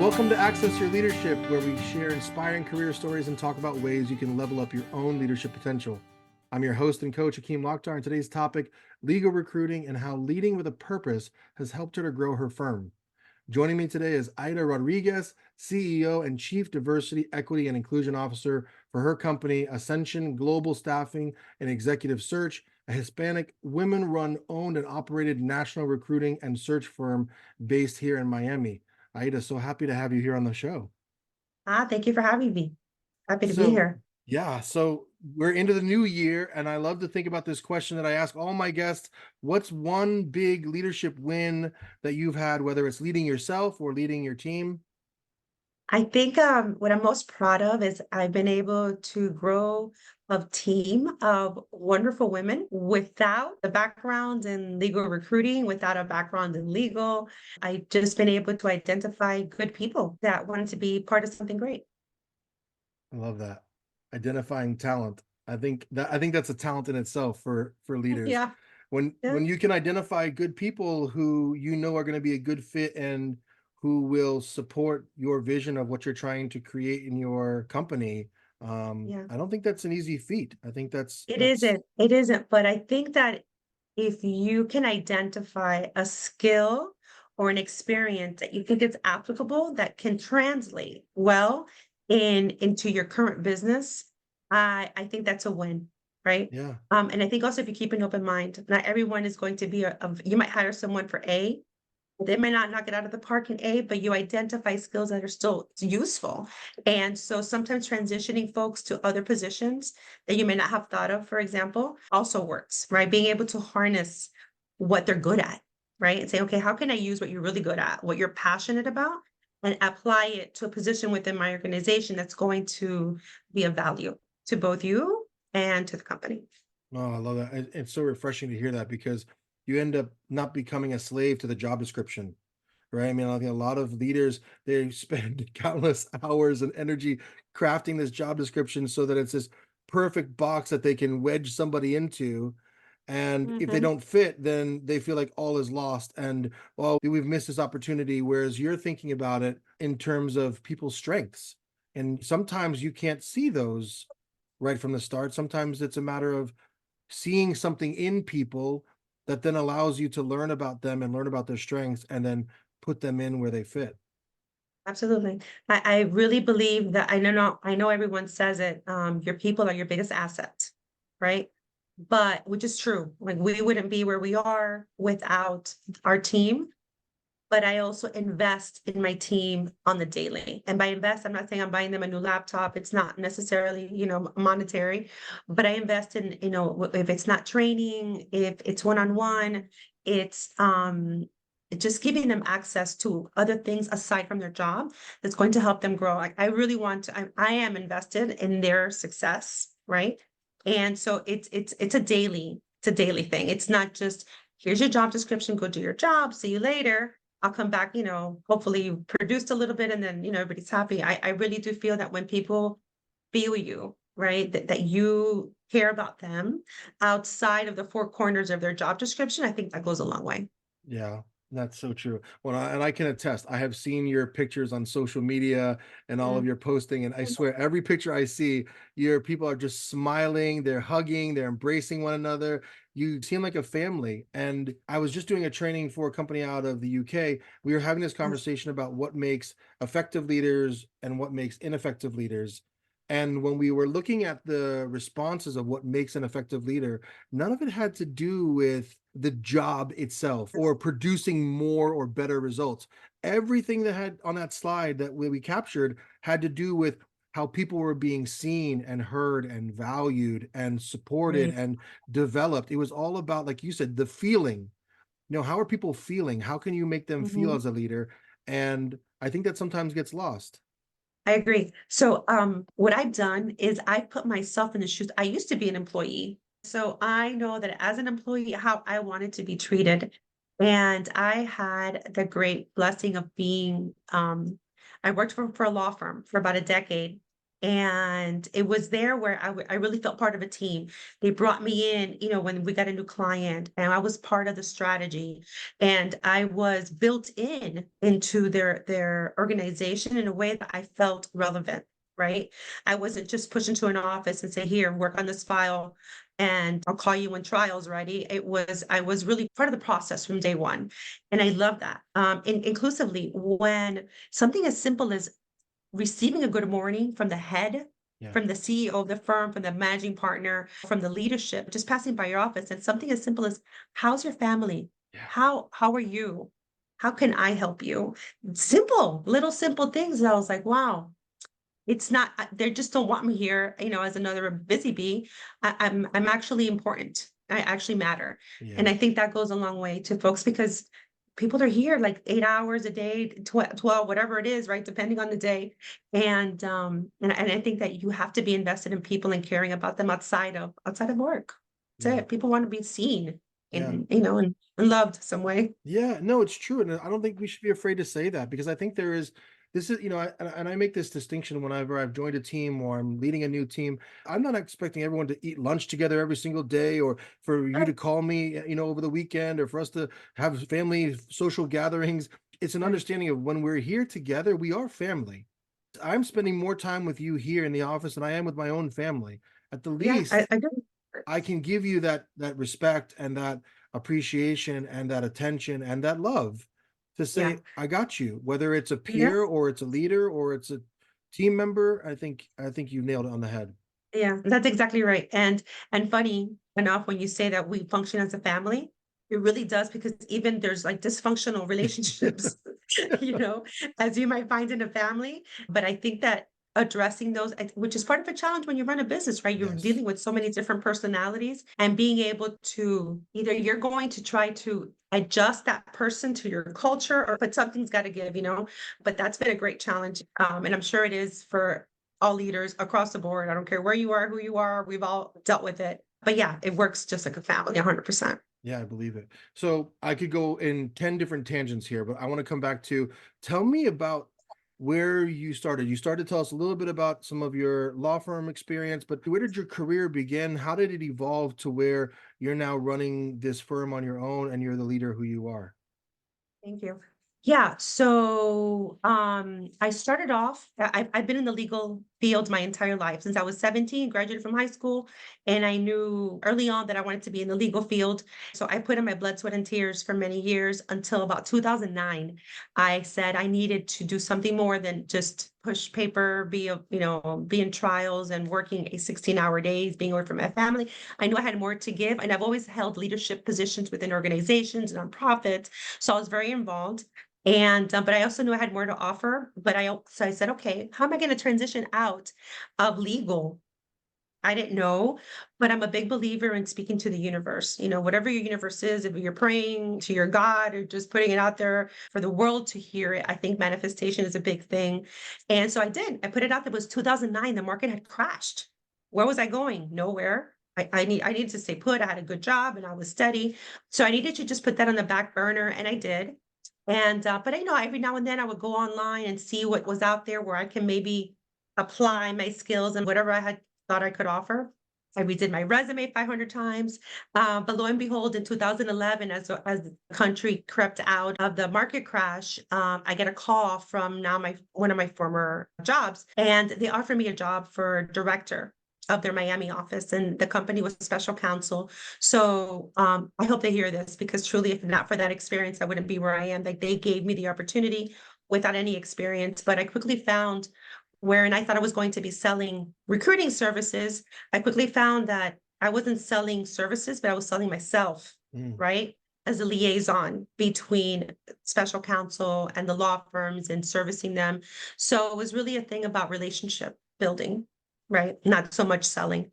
Welcome to Access Your Leadership, where we share inspiring career stories and talk about ways you can level up your own leadership potential. I'm your host and coach, Akeem Lakhtar, and today's topic, legal recruiting and how leading with a purpose has helped her to grow her firm. Joining me today is Aida Rodriguez, CEO and Chief Diversity, Equity, and Inclusion Officer for her company, Ascension Global Staffing and Executive Search, a Hispanic, women-run, owned, and operated national recruiting and search firm based here in Miami. Aida, so happy to have you here on the show. Thank you for having me. Happy to be So, here. so we're into the new year, and I love to think about this question that I ask all my guests. What's one big leadership win that you've had, whether it's leading yourself or leading your team? I think what I'm most proud of is I've been able to grow a team of wonderful women without the background in legal recruiting, without a background in legal. I just been able to identify good people that wanted to be part of something great. I love that. Identifying talent. I think that's a talent in itself for leaders. Yeah, When yeah, when you can identify good people who you know are going to be a good fit and who will support your vision of what you're trying to create in your company, yeah. I don't think that's an easy feat. I think It that's isn't. It isn't. But I think that if you can identify a skill or an experience that you think is applicable that can translate well into your current business, I think that's a win, right? yeah. And I think also if you keep an open mind, not everyone is going to be you might hire someone for A, they may not knock it out of the park in A, but you identify skills that are still useful. And so sometimes transitioning folks to other positions that you may not have thought of, for example, also works, right? Being able to harness what they're good at, right? And say, okay, how can I use what you're really good at, what you're passionate about, and apply it to a position within my organization that's going to be of value to both you and to the company. Oh, I love that. It's so refreshing to hear that because you end up not becoming a slave to the job description, right? I mean, I think a lot of leaders, they spend countless hours and energy crafting this job description so that it's this perfect box that they can wedge somebody into. And if they Mhm. don't fit, then they feel like all is lost. And well, we've missed this opportunity. Whereas you're thinking about it in terms of people's strengths. And sometimes you can't see those right from the start. Sometimes it's a matter of seeing something in people that then allows you to learn about them and learn about their strengths and then put them in where they fit. Absolutely. I really believe that I know everyone says it, your people are your biggest asset, right? But which is true. Like we wouldn't be where we are without our team. But I also invest in my team on the daily. And by invest, I'm not saying I'm buying them a new laptop. It's not necessarily, monetary, but I invest in, if it's not training, if it's one-on-one, it's just giving them access to other things aside from their job that's going to help them grow. I really want to, I am invested in their success, right? And so it's a daily thing. It's not just here's your job description, go do your job, see you later. I'll come back, hopefully you produced a little bit and then, everybody's happy. I really do feel that when people feel you, right, that you care about them outside of the four corners of their job description, I think that goes a long way. Yeah, that's so true. Well, and I can attest, I have seen your pictures on social media and all of Mm. your posting, and I swear every picture I see, your people are just smiling, they're hugging, they're embracing one another. You seem like a family. And I was just doing a training for a company out of the UK. We were having this conversation about what makes effective leaders and what makes ineffective leaders. And when we were looking at the responses of what makes an effective leader, none of it had to do with the job itself or producing more or better results. Everything that had on that slide that we captured had to do with how people were being seen and heard and valued and supported Right. and developed. It was all about, like you said, the feeling. How are people feeling? How can you make them feel Mhm. as a leader? And I think that sometimes gets lost. I agree. So, what I've done is I put myself in the shoes. I used to be an employee. So I know that as an employee, how I wanted to be treated. And I had the great blessing of being, I worked for a law firm for about a decade. And it was there where I really felt part of a team. They brought me in, when we got a new client, and I was part of the strategy, and I was built in into their organization in a way that I felt relevant, right? I wasn't just pushed into an office and say, here, work on this file, and I'll call you when trial's ready. I was really part of the process from day one. And I love that. Inclusively, when something as simple as receiving a good morning from the head, Yeah. from the CEO of the firm, from the managing partner, from the leadership, just passing by your office, and something as simple as, how's your family? Yeah. How are you? How can I help you? Simple, little simple things. And I was like, wow, it's not, they just don't want me here, as another busy bee. I'm actually important. I actually matter. And Yeah. I think that goes a long way to folks, because people are here like 8 hours a day, 12, whatever it is, right? Depending on the day. And I think that you have to be invested in people and caring about them outside of work. That's Yeah. it. People want to be seen Yeah. and loved some way. Yeah, no, it's true, and I don't think we should be afraid to say that, because I think there is this is, and I make this distinction whenever I've joined a team or I'm leading a new team. I'm not expecting everyone to eat lunch together every single day, or for you to call me, over the weekend, or for us to have family social gatherings. It's an Right. understanding of when we're here together, we are family. I'm spending more time with you here in the office than I am with my own family. At the Yeah, least, I do. I can give you that respect and that appreciation and that attention and that love to Yeah. say, "I got you," whether it's a Yeah. peer or it's a leader or it's a team member. I think you nailed it on the head. Yeah, that's exactly right. And funny enough, when you say that we function as a family, it really does, because even there's like dysfunctional relationships, you know, as you might find in a family. But I think that addressing those, which is part of a challenge when you run a business, right? You're Yes. dealing with so many different personalities, and being able to, either you're going to try to adjust that person to your culture, but something's got to give. But that's been a great challenge. And I'm sure it is for all leaders across the board. I don't care where you are, who you are, we've all dealt with it. But yeah, it works just like a family, 100%. Yeah, I believe it. So I could go in 10 different tangents here, but I want to come back to tell me about where you started. You started to tell us a little bit about some of your law firm experience, but where did your career begin? How did it evolve to where you're now running this firm on your own and you're the leader who you are? Thank you. Yeah, so I started off, I've been in the legal field my entire life since I was 17, graduated from high school, and I knew early on that I wanted to be in the legal field. So I put in my blood, sweat, and tears for many years until about 2009. I said I needed to do something more than just push paper, be in trials and working a 16-hour days, being away from my family. I knew I had more to give, and I've always held leadership positions within organizations, nonprofits. So I was very involved. And but I also knew I had more to offer. But I said, okay, how am I going to transition out of legal? I didn't know, but I'm a big believer in speaking to the universe. Whatever your universe is, if you're praying to your God or just putting it out there for the world to hear it, I think manifestation is a big thing. And so I did. I put it out there. It was 2009. The market had crashed. Where was I going? Nowhere. I needed to stay put. I had a good job and I was steady. So I needed to just put that on the back burner, and I did. And but every now and then I would go online and see what was out there where I can maybe apply my skills and whatever I had thought I could offer. I redid my resume 500 times. But lo and behold, in 2011, as the country crept out of the market crash, I get a call from now one of my former jobs, and they offered me a job for director of their Miami office, and the company was special counsel. So I hope they hear this, because truly, if not for that experience, I wouldn't be where I am. Like, they gave me the opportunity without any experience, but I quickly found, wherein I thought I was going to be selling recruiting services, I quickly found that I wasn't selling services, but I was selling myself, Mm, right? As a liaison between special counsel and the law firms and servicing them. So it was really a thing about relationship building, right? Not so much selling.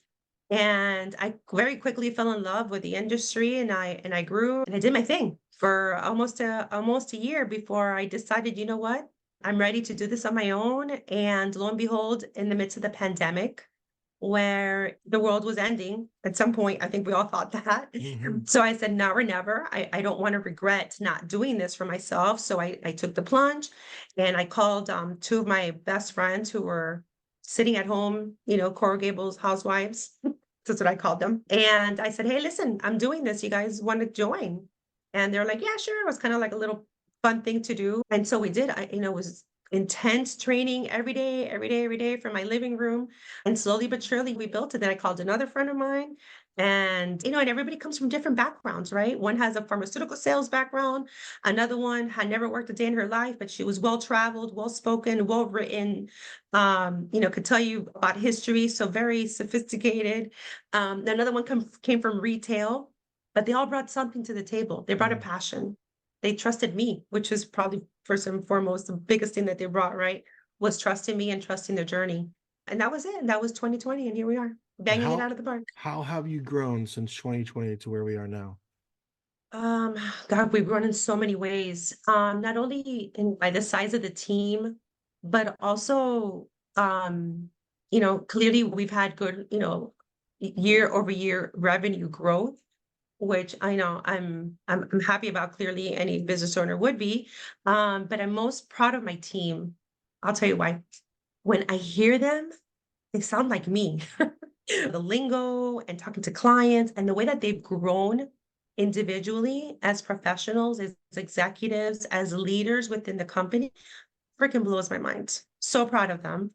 And I very quickly fell in love with the industry, and I grew and I did my thing for almost a year before I decided, you know what? I'm ready to do this on my own. And lo and behold, in the midst of the pandemic, where the world was ending at some point, I think we all thought that. mhm. So I said, now or never. I don't want to regret not doing this for myself. So I took the plunge, and I called two of my best friends who were sitting at home, Coral Gables housewives. That's what I called them. And I said, hey, listen, I'm doing this. You guys want to join? And they're like, yeah, sure. It was kind of like a little fun thing to do. And so we did. It was intense training every day, every day, every day from my living room. And slowly but surely we built it. Then I called another friend of mine. And everybody comes from different backgrounds, right? One has a pharmaceutical sales background. Another one had never worked a day in her life, but she was well traveled, well spoken, well written, could tell you about history. So very sophisticated. Another one came from retail, but they all brought something to the table. They brought a Mm. passion. They trusted me, which is probably first and foremost the biggest thing that they brought, right? Was trusting me and trusting their journey. And that was it. And that was 2020. And here we are, And banging it out of the park. how have you grown since 2020 to where we are now? Um, God, we've grown in so many ways. Not only in by the size of the team, but also, clearly we've had good, year over year revenue growth, which I know I'm happy about. Clearly, any business owner would be. But I'm most proud of my team. I'll tell you why. When I hear them, they sound like me. The lingo and talking to clients and the way that they've grown individually as professionals, as executives, as leaders within the company, freaking blows my mind. So proud of them.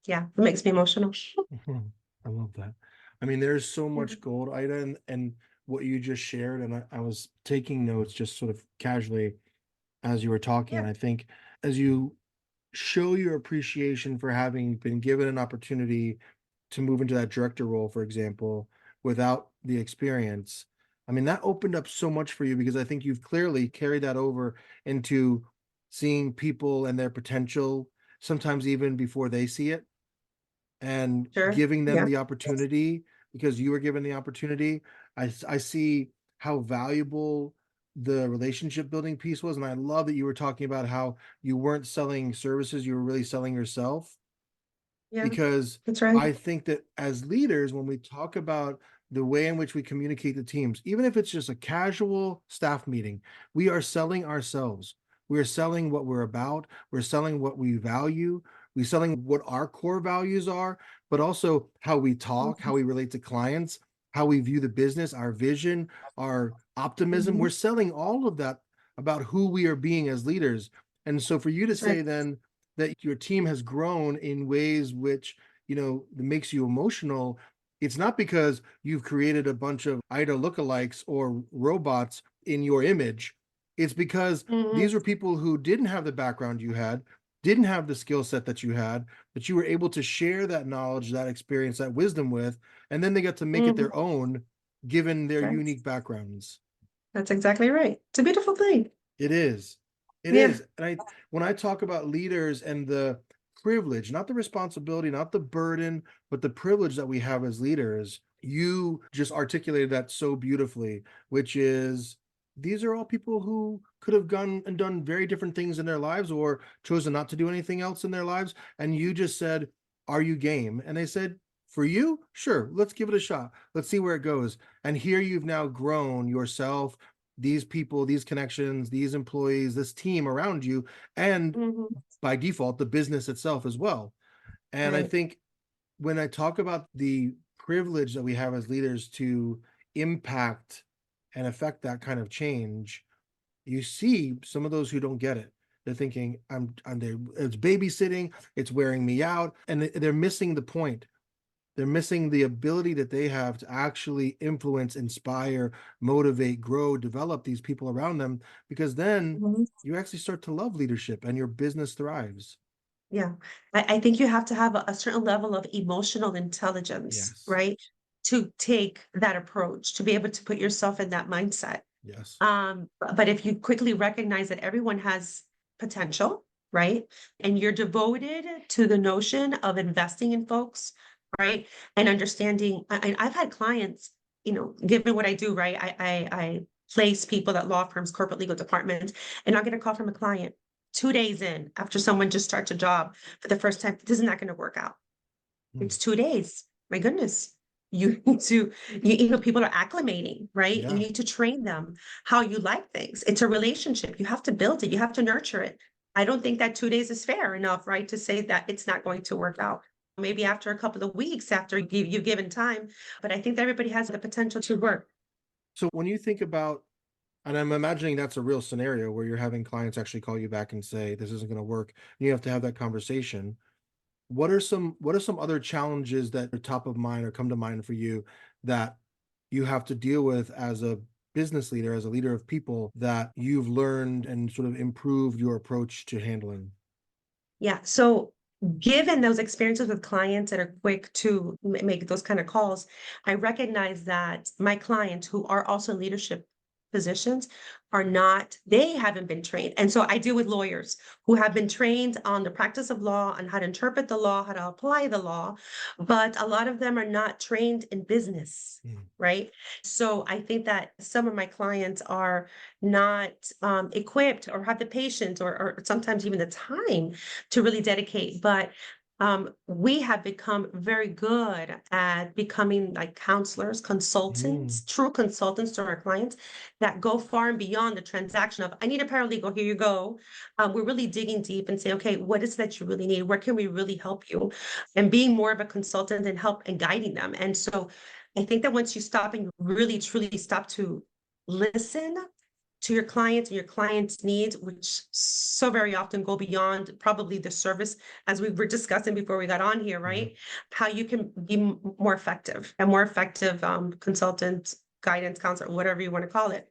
Yeah, it makes me emotional. Mhm. I love that. I mean, there's so Yeah. much gold, Ida, and what you just shared, and I was taking notes just sort of casually as you were talking. Yeah. And I think as you show your appreciation for having been given an opportunity to move into that director role, for example, without the experience, I mean, that opened up so much for you because I think you've clearly carried that over into seeing people and their potential, sometimes even before they see it, and Sure. giving them Yeah. the opportunity because you were given the opportunity. I see how valuable the relationship building piece was. And I love that you were talking about how you weren't selling services, you were really selling yourself. Yeah. Because That's right. I think that as leaders, when we talk about the way in which we communicate to teams, even if it's just a casual staff meeting, we are selling ourselves. We're selling what we're about. We're selling what we value. We're selling what our core values are, but also how we talk, how we relate to clients, how we view the business, our vision, our optimism. Mhm. We're selling all of that about who we are being as leaders. And so for you to That's right. say then that your team has grown in ways which, that makes you emotional, it's not because you've created a bunch of Ida lookalikes or robots in your image. It's because Mhm. these were people who didn't have the background you had, didn't have the skill set that you had, but you were able to share that knowledge, that experience, that wisdom with, and then they got to make it Mhm. their own given their Right. unique backgrounds. That's exactly right. It's a beautiful thing. It is. It Yeah. is. And when I talk about leaders and the privilege, not the responsibility, not the burden, but the privilege that we have as leaders, you just articulated that so beautifully, which is these are all people who could have gone and done very different things in their lives or chosen not to do anything else in their lives. And you just said, are you game? And they said, for you, sure, let's give it a shot. Let's see where it goes. And here you've now grown yourself, these people, these connections, these employees, this team around you, and Mhm. by default, the business itself as well. And I Right. think when I talk about the privilege that we have as leaders to impact and affect that kind of change, you see some of those who don't get it. They're thinking, I'm there, it's babysitting, it's wearing me out, and they're missing the point. They're missing the ability that they have to actually influence, inspire, motivate, grow, develop these people around them, because then Mhm. you actually start to love leadership and your business thrives. Yeah. I think you have to have a certain level of emotional intelligence, Yes. right? To take that approach, to be able to put yourself in that mindset. Yes. But if you quickly recognize that everyone has potential, right? And you're devoted to the notion of investing in folks, right? And understanding, I've had clients, given what I do, right? I place people at law firms, corporate legal departments, and I'll get a call from a client 2 days in after someone just starts a job for the first time. This is not going to work out. Hmm. It's 2 days. My goodness. You need to, people are acclimating, right? You Yeah. need to train them how you like things. It's a relationship. You have to build it. You have to nurture it. I don't think that 2 days is fair enough, right? To say that it's not going to work out. Maybe after a couple of weeks, after you've given time, but I think that everybody has the potential to work. So when you think about, and I'm imagining that's a real scenario where you're having clients actually call you back and say, this isn't going to work. You have to have that conversation. What are some other challenges that are top of mind or come to mind for you that you have to deal with as a business leader, as a leader of people that you've learned and sort of improved your approach to handling? Yeah. So, given those experiences with clients that are quick to make those kind of calls, I recognize that my clients who are also in leadership positions are not, they haven't been trained. And so I deal with lawyers who have been trained on the practice of law and how to interpret the law, how to apply the law, but a lot of them are not trained in business. Mm. Right. So I think that some of my clients are not equipped or have the patience or sometimes even the time to really dedicate. But we have become very good at becoming like counselors, Mm. consultants, true consultants to our clients that go far and beyond the transaction of, I need a paralegal, here you go. We're really digging deep and say, okay, what is it that you really need? Where can we really help you? And being more of a consultant and help and guiding them. And so I think that once you stop and you really truly stop to listen to your clients and your clients' needs, which so very often go beyond probably the service, as we were discussing before we got on here, Yeah. right? How you can be more effective and more effective consultant, guidance, counselor, whatever you want to call it,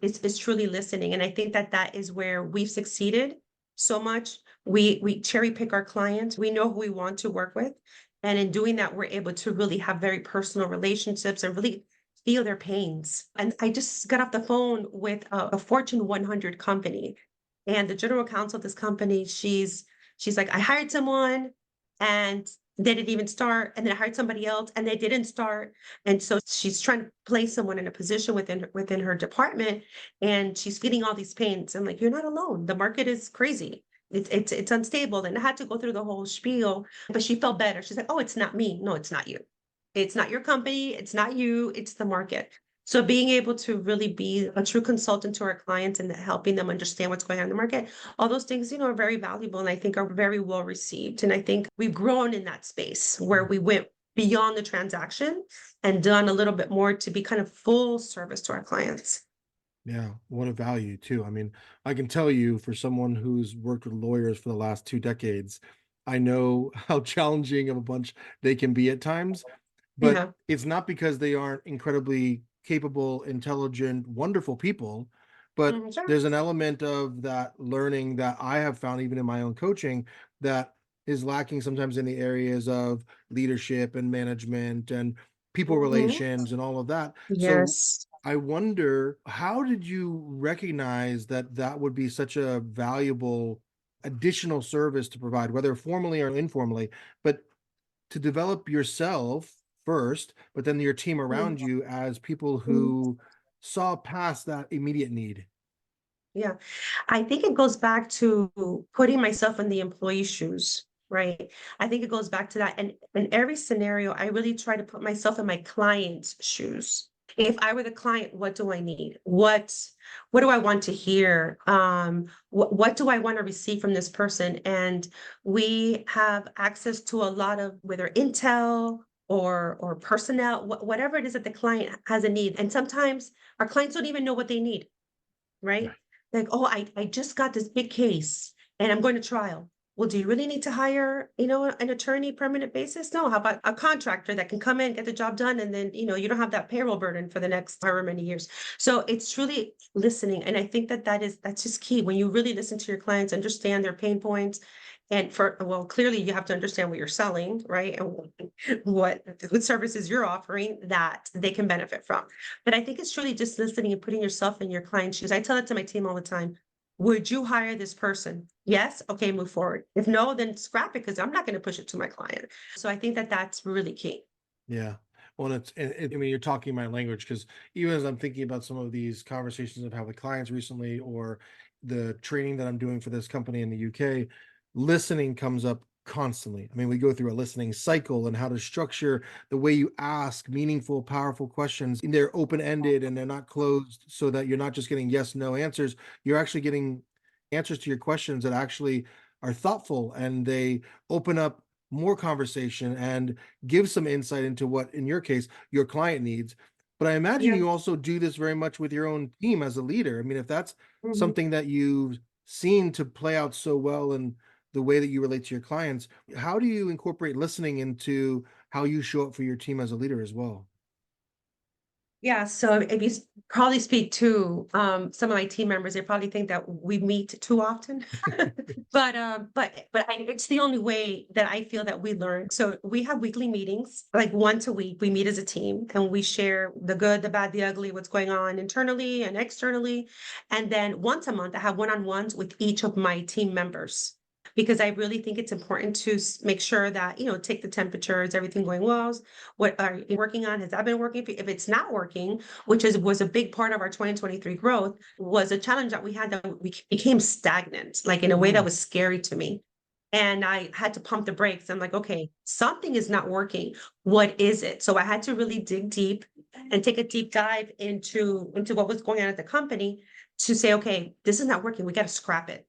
is truly listening. And I think that that is where we've succeeded so much. We cherry pick our clients. We know who we want to work with. And in doing that, we're able to really have very personal relationships and really feel their pains. And I just got off the phone with a Fortune 100 company, and the general counsel of this company, she's like, I hired someone, and they didn't even start, and then I hired somebody else, and they didn't start, and so she's trying to place someone in a position within her department, and she's feeling all these pains. I'm like, you're not alone. The market is crazy. It's unstable, and I had to go through the whole spiel, but she felt better. She's like, oh, it's not me. No, it's not you. It's not your company, it's not you, it's the market. So being able to really be a true consultant to our clients and helping them understand what's going on in the market, all those things, are very valuable and I think are very well received. And I think we've grown in that space where we went beyond the transaction and done a little bit more to be kind of full service to our clients. Yeah, what a value too. I mean, I can tell you for someone who's worked with lawyers for the last 2 decades, I know how challenging of a bunch they can be at times, but Yeah. it's not because they aren't incredibly capable, intelligent, wonderful people, but Mhm, sure. there's an element of that learning that I have found even in my own coaching that is lacking sometimes in the areas of leadership and management and people Mhm. relations and all of that. So Yes. I wonder, how did you recognize that that would be such a valuable additional service to provide, whether formally or informally, but to develop yourself first, but then your team around Mhm. you as people Mhm. who saw past that immediate need? Yeah. I think it goes back to putting myself in the employee's shoes, right? I think it goes back to that. And in every scenario, I really try to put myself in my client's shoes. If I were the client, what do I need? What do I want to hear? What do I want to receive from this person? And we have access to a lot of whether intel or personnel, whatever it is that the client has a need. And sometimes our clients don't even know what they need, right? Like, oh, I just got this big case and I'm going to trial. Well, do you really need to hire, an attorney permanent basis? No, how about a contractor that can come in, get the job done, and then, you don't have that payroll burden for the next however many years. So it's truly listening. And I think that that's just key. When you really listen to your clients, understand their pain points. And well, clearly you have to understand what you're selling, right? And what services you're offering that they can benefit from. But I think it's truly just listening and putting yourself in your client's shoes. I tell it to my team all the time. Would you hire this person? Yes. Okay, move forward. If no, then scrap it because I'm not going to push it to my client. So I think that that's really key. Yeah. Well, I mean, you're talking my language because even as I'm thinking about some of these conversations I've had with clients recently or the training that I'm doing for this company in the UK, listening comes up constantly. I mean, we go through a listening cycle and how to structure the way you ask meaningful, powerful questions. And they're open ended and they're not closed so that you're not just getting yes, no answers. You're actually getting answers to your questions that actually are thoughtful, and they open up more conversation and give some insight into what, in your case, your client needs. But I imagine Yeah. you also do this very much with your own team as a leader. I mean, if that's Mhm. something that you've seen to play out so well in the way that you relate to your clients, how do you incorporate listening into how you show up for your team as a leader as well? Yeah, so if you probably speak to some of my team members, they probably think that we meet too often. But it's the only way that I feel that we learn. So we have weekly meetings, like once a week. We meet as a team and we share the good, the bad, the ugly, what's going on internally and externally. And then once a month, I have one-on-ones with each of my team members. Because I really think it's important to make sure that, take the temperature. Is everything going well? What are you working on? Has that been working for you? If it's not working, which was a big part of our 2023 growth, was a challenge that we had, that we became stagnant, like in a way that Mm, was scary to me. And I had to pump the brakes. I'm like, okay, something is not working. What is it? So I had to really dig deep and take a deep dive into what was going on at the company to say, okay, this is not working. We got to scrap it,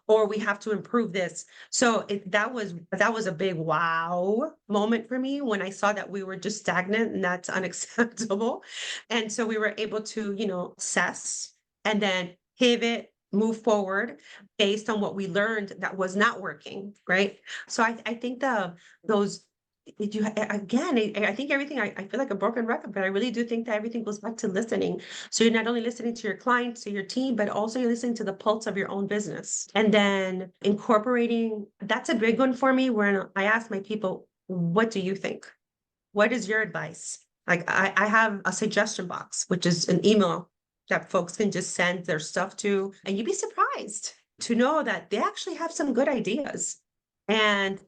or we have to improve this. So that was a big wow moment for me when I saw that we were just stagnant, and that's unacceptable. And so we were able to, assess and then pivot, move forward based on what we learned that was not working, right? So I think those again, I think everything, I feel like a broken record, but I really do think that everything goes back to listening. So you're not only listening to your clients, to your team, but also you're listening to the pulse of your own business. And then incorporating, that's a big one for me, where I ask my people, what do you think? What is your advice? Like I have a suggestion box, which is an email that folks can just send their stuff to, and you'd be surprised to know that they actually have some good ideas. And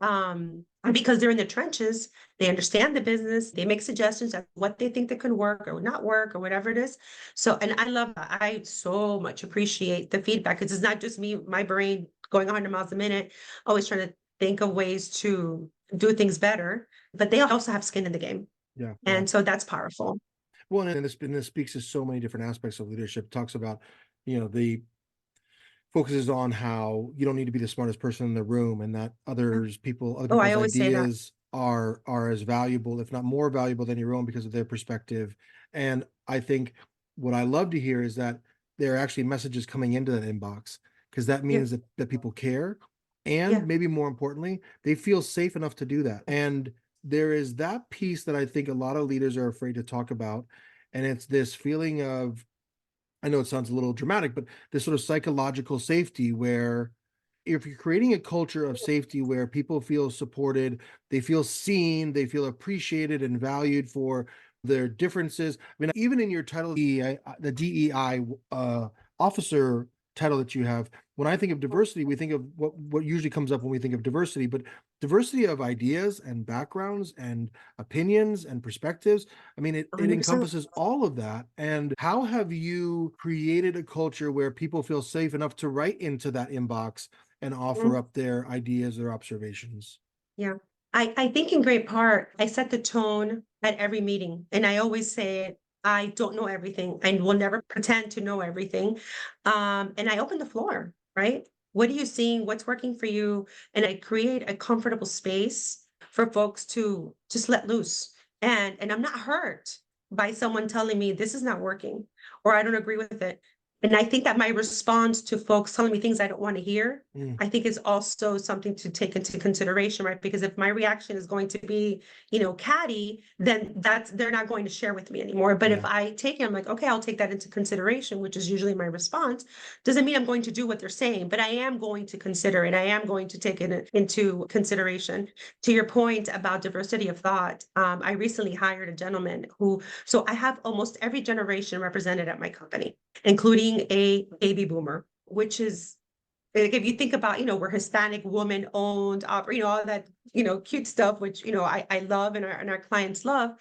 because they're in the trenches, they understand the business, they make suggestions of what they think that could work or not work or whatever it is. So, and I love that. I so much appreciate the feedback, because it's not just me, my brain going 100 miles a minute, always trying to think of ways to do things better, but they also have skin in the game. yeah, yeah. And so that's powerful. Well, and this speaks to so many different aspects of leadership. Talks about, the focuses on how you don't need to be the smartest person in the room, and that other Oh, I people's always say that. ideas are as valuable, if not more valuable, than your own because of their perspective. And I think what I love to hear is that there are actually messages coming into that inbox, because that Yeah, means that people care, and yeah. maybe more importantly, they feel safe enough to do that. And there is that piece that I think a lot of leaders are afraid to talk about, and it's this feeling of, I know it sounds a little dramatic, but this sort of psychological safety where, if you're creating a culture of safety where people feel supported, they feel seen, they feel appreciated and valued for their differences. I mean, even in your title, the DEI officer title that you have, when I think of diversity, we think of what usually comes up when we think of diversity, but diversity of ideas and backgrounds and opinions and perspectives. I mean, it 100%. encompasses all of that. And how have you created a culture where people feel safe enough to write into that inbox and offer Mhm. up their ideas or observations? Yeah. I think in great part, I set the tone at every meeting. And I always say it, I don't know everything and will never pretend to know everything. And I open the floor, right? What are you seeing? What's working for you? And I create a comfortable space for folks to just let loose. And I'm not hurt by someone telling me this is not working or I don't agree with it. And I think that my response to folks telling me things I don't want to hear, Mm, I think is also something to take into consideration, right? Because if my reaction is going to be, catty, then they're not going to share with me anymore. But if yeah. I take it, I'm like, okay, I'll take that into consideration, which is usually my response. Doesn't mean I'm going to do what they're saying, but I am going to consider it. I am going to take it into consideration. To your point about diversity of thought, I recently hired a gentleman so I have almost every generation represented at my company, including a baby boomer, which is, like, if you think about, we're Hispanic woman owned, all that, cute stuff, which, I love and our clients love.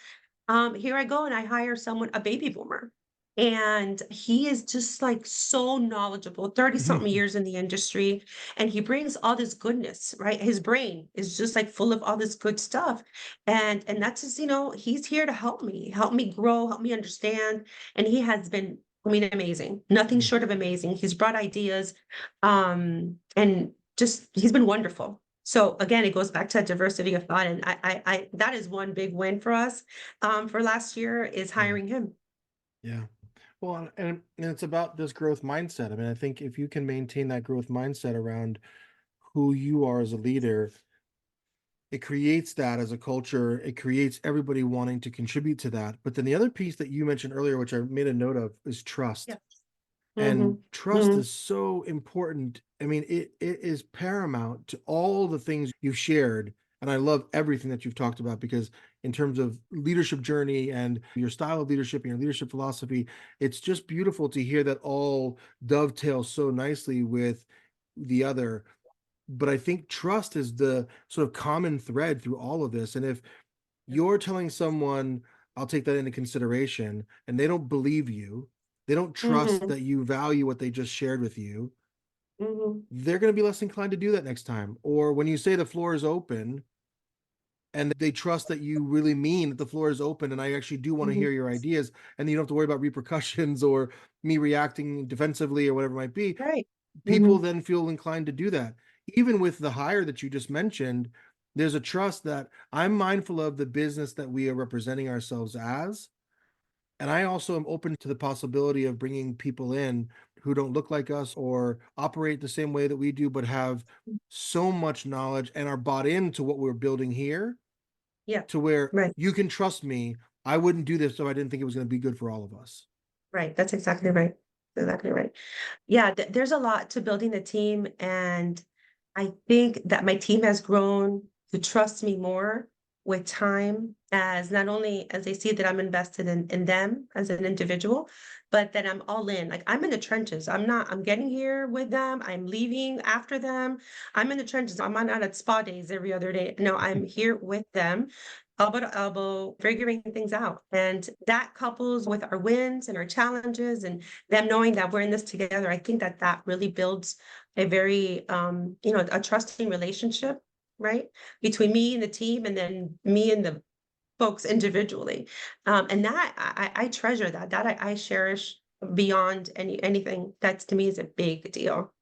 Here I go and I hire someone, a baby boomer. And he is just like so knowledgeable, 30 something years in the industry. And he brings all this goodness, right? His brain is just like full of all this good stuff. And that's just, he's here to help me grow, help me understand. And he has been I mean, amazing, nothing Mm. short of amazing. He's brought ideas, and just he's been wonderful. So again, it goes back to diversity of thought, and that is one big win for us, for last year is Yeah. hiring him. Yeah. Well, and it's about this growth mindset. I mean, I think if you can maintain that growth mindset around who you are as a leader, it creates that as a culture. It creates everybody wanting to contribute to that. But then the other piece that you mentioned earlier, which I made a note of, is trust. Yeah. And Mhm. trust Mhm. is so important. I mean, it is paramount to all the things you've shared. And I love everything that you've talked about because in terms of leadership journey and your style of leadership and your leadership philosophy, it's just beautiful to hear that all dovetail so nicely with the other. But I think trust is the sort of common thread through all of this. And if you're telling someone, I'll take that into consideration, and they don't believe you, they don't trust Mhm. that you value what they just shared with you, Mhm. they're going to be less inclined to do that next time. Or when you say the floor is open and they trust that you really mean that the floor is open and I actually do want to Mhm. hear your ideas and you don't have to worry about repercussions or me reacting defensively or whatever it might be, Right. people Mhm. then feel inclined to do that. Even with the hire that you just mentioned, there's a trust that I'm mindful of the business that we are representing ourselves as. And I also am open to the possibility of bringing people in who don't look like us or operate the same way that we do, but have so much knowledge and are bought into what we're building here Yeah. to where Right. you can trust me. I wouldn't do this if I didn't think it was going to be good for all of us. Right. That's exactly right. Exactly right. Yeah, there's a lot to building a team, and I think that my team has grown to trust me more with time, as not only as they see that I'm invested in them as an individual, but that I'm all in. Like I'm in the trenches. I'm getting here with them. I'm leaving after them. I'm in the trenches. I'm not at spa days every other day. No, I'm here with them, elbow to elbow, figuring things out. And that couples with our wins and our challenges and them knowing that we're in this together, I think that that really builds a very, a trusting relationship, right? Between me and the team and then me and the folks individually. And that I treasure that, I cherish beyond anything. That's to me is a big deal.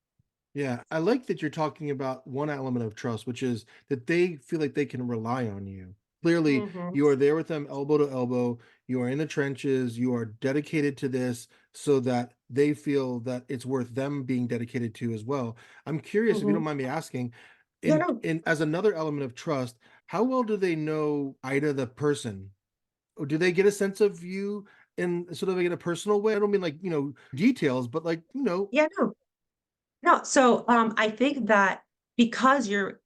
Yeah, I like that you're talking about one element of trust, which is that they feel like they can rely on you. Clearly, Hmm. you are there with them elbow to elbow. You are in the trenches. You are dedicated to this so that they feel that it's worth them being dedicated to as well. I'm curious if you don't Hmm. mind me asking, Yeah, in no. in as another element of trust, how well do they know Ida the person? Or do they get a sense of you in sort of like in a personal way? I don't mean like, details, but like, Yeah, no. No, so I think that because you're,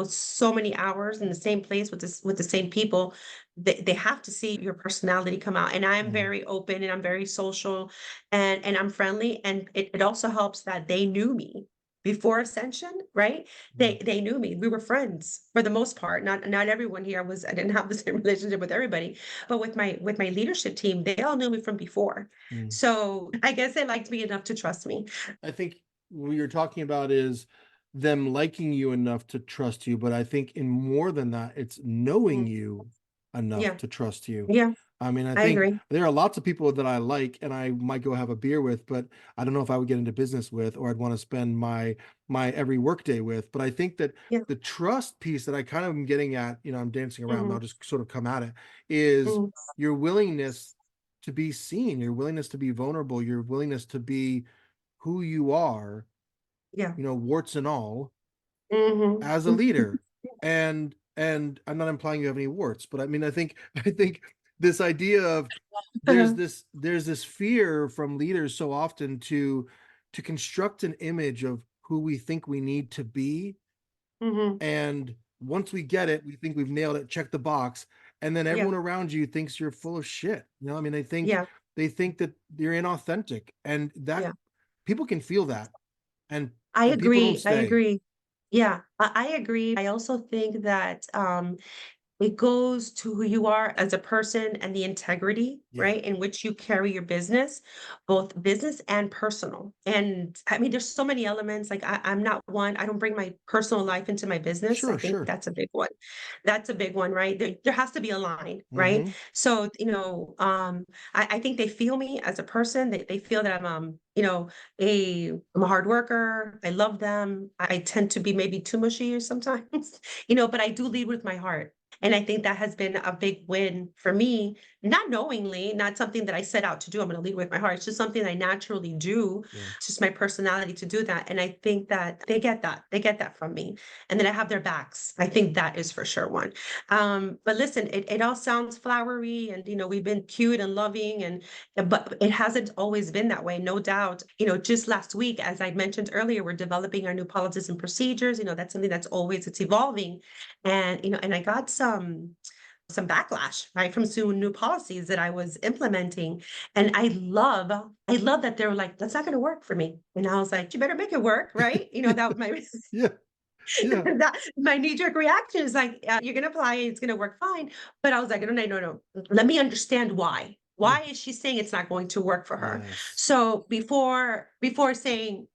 so many hours in the same place with this with the same people, they have to see your personality come out. And I'm mm, very open and I'm very social and I'm friendly. And it also helps that they knew me before Ascension, right? mm, They knew me. We were friends for the most part. Not everyone here was, I didn't have the same relationship with everybody, but with my leadership team, they all knew me from before. mm. So I guess they liked me enough to trust me. I think what you're talking about is them liking you enough to trust you, but I think in more than that, it's knowing Mhm. you enough Yeah. to trust you. Yeah, I mean, I I think agree. there are lots of people that I like and I might go have a beer with, but I don't know if I would get into business with or I'd want to spend my every workday with. But I think that Yeah. the trust piece that I kind of am getting at, I'm dancing around, but Mhm. I'll just sort of come at it, is Mhm. your willingness to be seen, your willingness to be vulnerable, your willingness to be who you are, Yeah. warts and all, Mhm. as a leader. And I'm not implying you have any warts, but I mean, I think this idea of there's this fear from leaders so often to construct an image of who we think we need to be. Mhm. And once we get it, we think we've nailed it, check the box, and then Yeah. everyone around you thinks you're full of shit. I mean, Yeah. they think that you're inauthentic, and that Yeah. people can feel that, and I people don't agree. I stay. agree. Yeah, I agree. I also think that it goes to who you are as a person and the integrity, Yeah. right, in which you carry your business, both business and personal. And I mean, there's so many elements. Like I'm not one, I don't bring my personal life into my business. I Sure, think sure. that's a big one. That's a big one, right? There has to be a line, right? Mhm. So, I think they feel me as a person. They feel that I'm a hard worker. I love them. I tend to be maybe too mushy sometimes, but I do lead with my heart. And I think that has been a big win for me, not knowingly, not something that I set out to do. I'm going to lead with my heart. It's just something I naturally do. Yeah. It's just my personality to do that. And I think that they get that. They get that from me. And then I have their backs. I think that is for sure one. But listen, it all sounds flowery and, we've been cute and loving but it hasn't always been that way, no doubt. Just last week, as I mentioned earlier, we're developing our new policies and procedures. That's something that's always, it's evolving. And I got some backlash, right, from some new policies that I was implementing. And I love that they were like, that's not going to work for me. And I was like, you better make it work, right? That my Yeah. Yeah. that my knee-jerk reaction is like, you're gonna apply it, it's gonna work fine. But I was like, no, no, no, no. Let me understand why. Yeah. Why is she saying it's not going to work for her? Yes. So before saying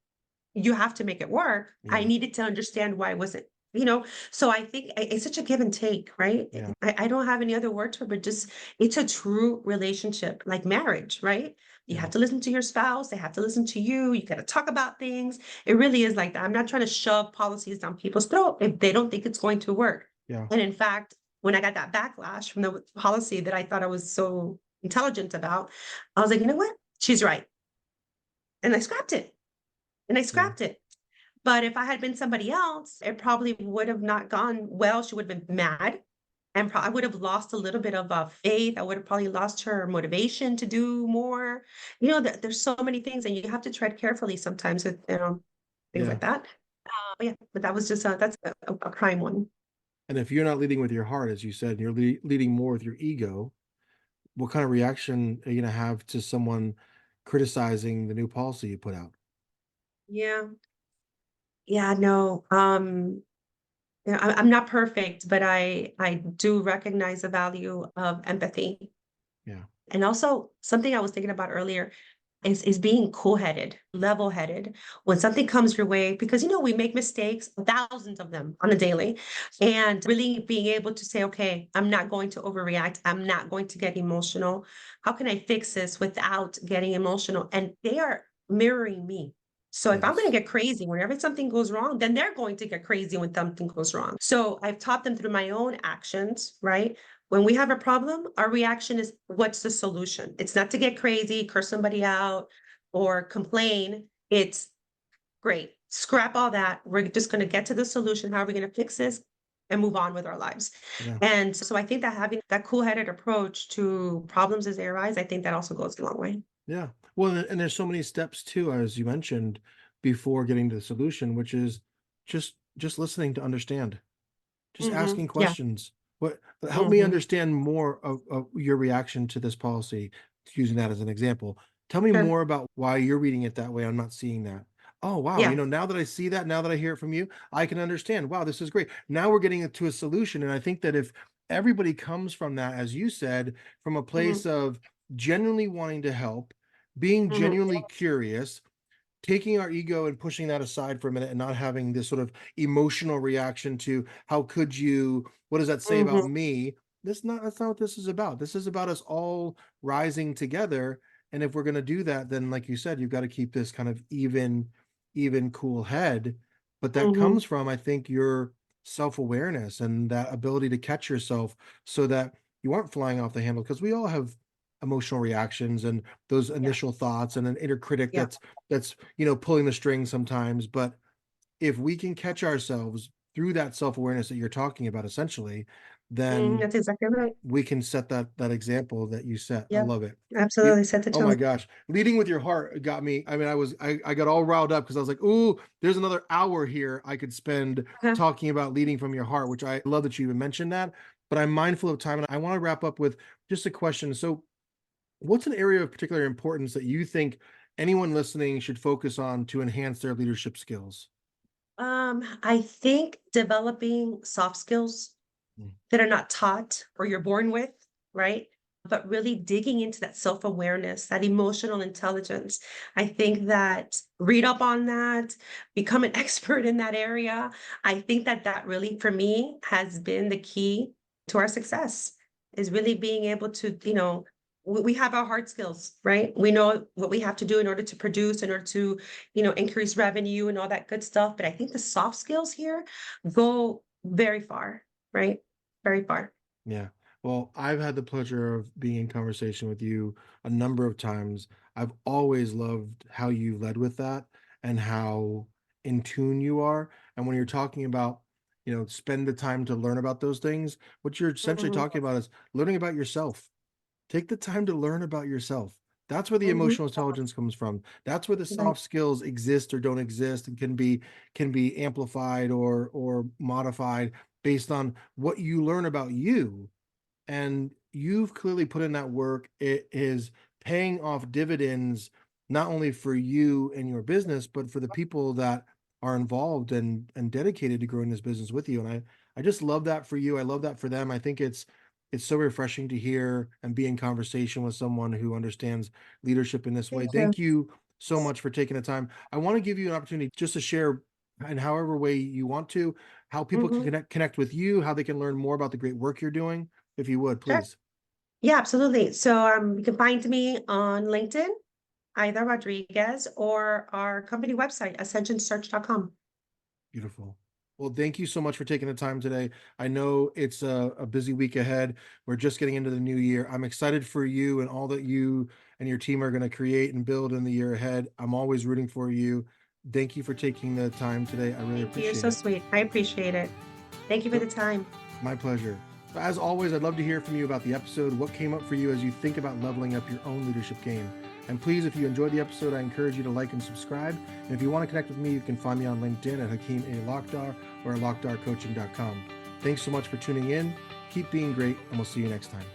you have to make it work, I Yeah. needed to understand why it wasn't, you know. So I think it's such a give and take, right? Yeah. I don't have any other word for it, but just it's a true relationship, like marriage, right? You have Yeah. to listen to your spouse, they have to listen to you, you got to talk about things. It really is like that. I'm not trying to shove policies down people's throat if they don't think it's going to work. Yeah. And in fact, when I got that backlash from the policy that I thought I was so intelligent about, I was like, you know what? She's right. And I scrapped it. And I Yeah. scrapped it. But if I had been somebody else, it probably would have not gone well. She would have been mad and I would have lost a little bit of faith. I would have probably lost her motivation to do more. There's so many things, and you have to tread carefully sometimes with things Yeah. like that. But yeah, but that was just that's a prime one. And if you're not leading with your heart, as you said, you're leading more with your ego, what kind of reaction are you going to have to someone criticizing the new policy you put out? Yeah, yeah, no. Yeah, I'm not perfect, but I do recognize the value of empathy. Yeah. And also something I was thinking about earlier is being cool-headed, level-headed when something comes your way, because we make mistakes, thousands of them on a daily, and really being able to say, okay, I'm not going to overreact. I'm not going to get emotional. How can I fix this without getting emotional? And they are mirroring me. So if I'm going to Yes. get crazy whenever something goes wrong, then they're going to get crazy when something goes wrong. So I've taught them through my own actions, right? When we have a problem, our reaction is, what's the solution? It's not to get crazy, curse somebody out, or complain. It's great. Scrap all that. We're just going to get to the solution. How are we going to fix this and move on with our lives? Yeah. And so I think that having that cool-headed approach to problems as they arise, I think that also goes a long way. Yeah. Well, and there's so many steps too, as you mentioned, before getting to the solution, which is just listening to understand, just asking Yeah. questions. What help me hmm understand more of your reaction to this policy, using that as an example. Tell me Sure. more about why you're reading it that way. I'm not seeing that. Oh, wow. Yeah. Now that I see that, now that I hear it from you, I can understand. Wow, this is great. Now we're getting to a solution. And I think that if everybody comes from that, as you said, from a hmm place of genuinely wanting to help, being hmm genuinely curious, taking our ego and pushing that aside for a minute and not having this sort of emotional reaction to how could you, what does that say about hmm me? That's not what this is about. This is about us all rising together. And if we're going to do that, then like you said, you've got to keep this kind of even cool head. But that hmm comes from, I think, your self-awareness and that ability to catch yourself so that you aren't flying off the handle, because we all have emotional reactions and those Yeah. initial thoughts and an inner critic Yeah. that's pulling the strings sometimes. But if we can catch ourselves through that self-awareness that you're talking about, essentially, then That's exactly right. we can set that example that you set. I Yep. love it. You, Absolutely. Set the oh my tone. gosh, leading with your heart got me. I mean, I got all riled up because I was like, ooh, there's another hour here I could spend Okay. talking about leading from your heart, which I love that you even mentioned that. But I'm mindful of time, and I want to wrap up with just a question. So what's an area of particular importance that you think anyone listening should focus on to enhance their leadership skills? I think developing soft skills, Mm. that are not taught or you're born with, right? But really digging into that self awareness, that emotional intelligence. I think that read up on that, become an expert in that area. I think that that really, for me, has been the key to our success is really being able to, we have our hard skills, right? We know what we have to do in order to produce, in order to, increase revenue and all that good stuff. But I think the soft skills here go very far, right? Very far. Yeah. Well, I've had the pleasure of being in conversation with you a number of times. I've always loved how you led with that and how in tune you are. And when you're talking about, spend the time to learn about those things, what you're essentially Mhm, talking about is learning about yourself. Take the time to learn about yourself. That's where the mhm, emotional intelligence comes from. That's where the right, soft skills exist or don't exist and can be amplified or modified based on what you learn about you, and you've clearly put in that work. It is paying off dividends, not only for you and your business, but for the people that are involved and dedicated to growing this business with you. And I just love that for you. I love that for them. I think it's so refreshing to hear and be in conversation with someone who understands leadership in this way. thank you. Thank you so much for taking the time. I want to give you an opportunity just to share in however way you want to, how people can Mhm, connect with you, how they can learn more about the great work you're doing. If you would, sure. please. Yeah, absolutely. So, you can find me on LinkedIn, either Rodriguez or our company website, ascensionsearch.com. Beautiful. Well, thank you so much for taking the time today. I know it's a busy week ahead. We're just getting into the new year. I'm excited for you and all that you and your team are going to create and build in the year ahead. I'm always rooting for you. Thank you for taking the time today. I really Thank you. You're appreciate so it. sweet. I appreciate it. Thank you for So, the time. my pleasure. As always, I'd love to hear from you about the episode, what came up for you as you think about leveling up your own leadership game. And please, if you enjoyed the episode, I encourage you to like and subscribe. And if you want to connect with me, you can find me on LinkedIn at Hakeem A. Lakhdar or at lakdarcoaching.com. Thanks so much for tuning in. Keep being great, and we'll see you next time.